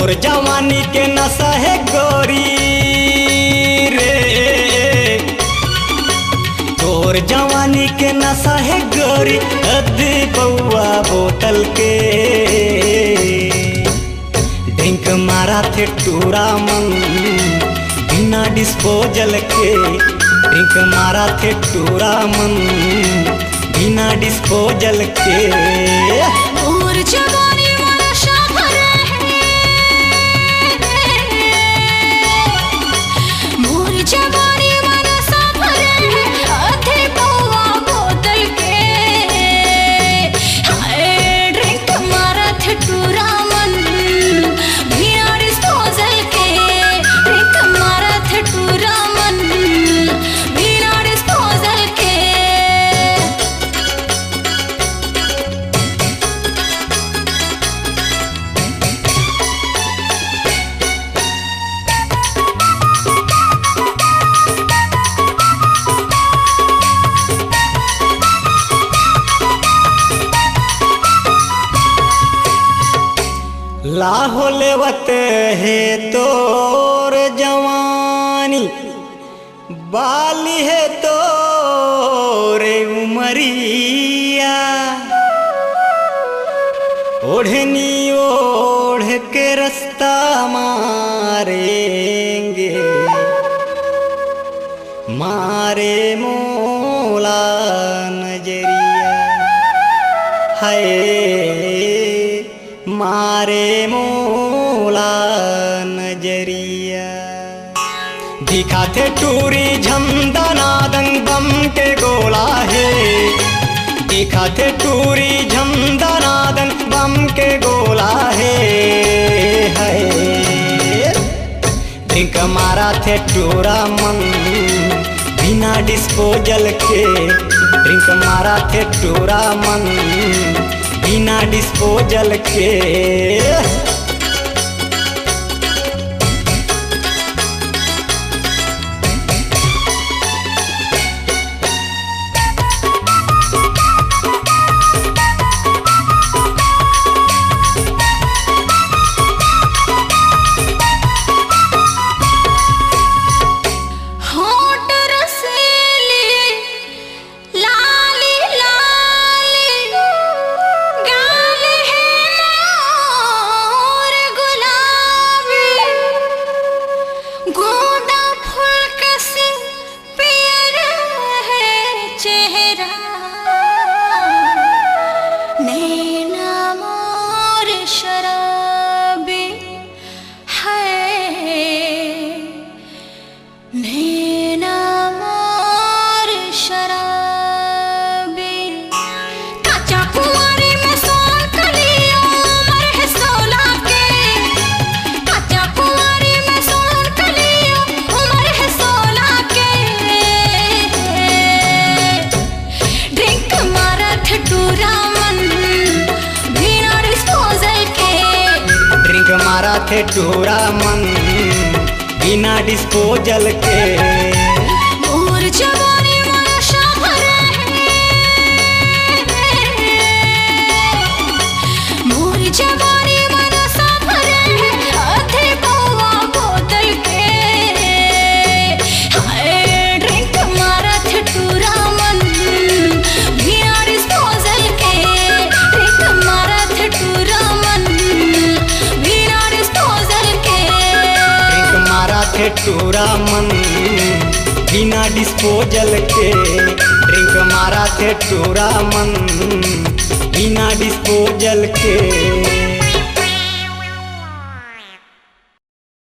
तोर जवानी के नशा है गोरी रे, तोर जवानी के नशा है गोरी, अद्दी बउआ बोतल के ड्रिंक मारा थे टूरा मन बिना डिस्पोजल के, ड्रिंक मारा थे टूरा मन बिना डिस्पोजल के। और जवानी लाहो लेवत है तोर जवानी, बाली है तोरे उमरिया, ओढ़नी ओढ़ के रास्ता मारेंगे, मारे मोला नजरिया है, मारे मोला नजरिया। दिखाते टूरी झमदना दंग बम के गोला है, दिखाते टूरी झमदना दंग बम के गोला है। ड्रिंक मारा थे टूरा मन बिना डिस्पोजल के, ड्रिंक मारा थे टूरा मन बिना डिस्पोजल के। मारा थे टूरा मन बिना डिस्पोजल के। और जवानी नशा भरा है, मोर जवानी नशा भरा है, आधे बउआ बोतल के। हाय ड्रिंक मारा थे टूरा मन बिना डिस्पोजल के, ड्रिंक मारा थे टूरा मन टूरा मन बिना डिस्पोजल के, ड्रिंक मारा थे टूरा मन बिना डिस्पोजल के।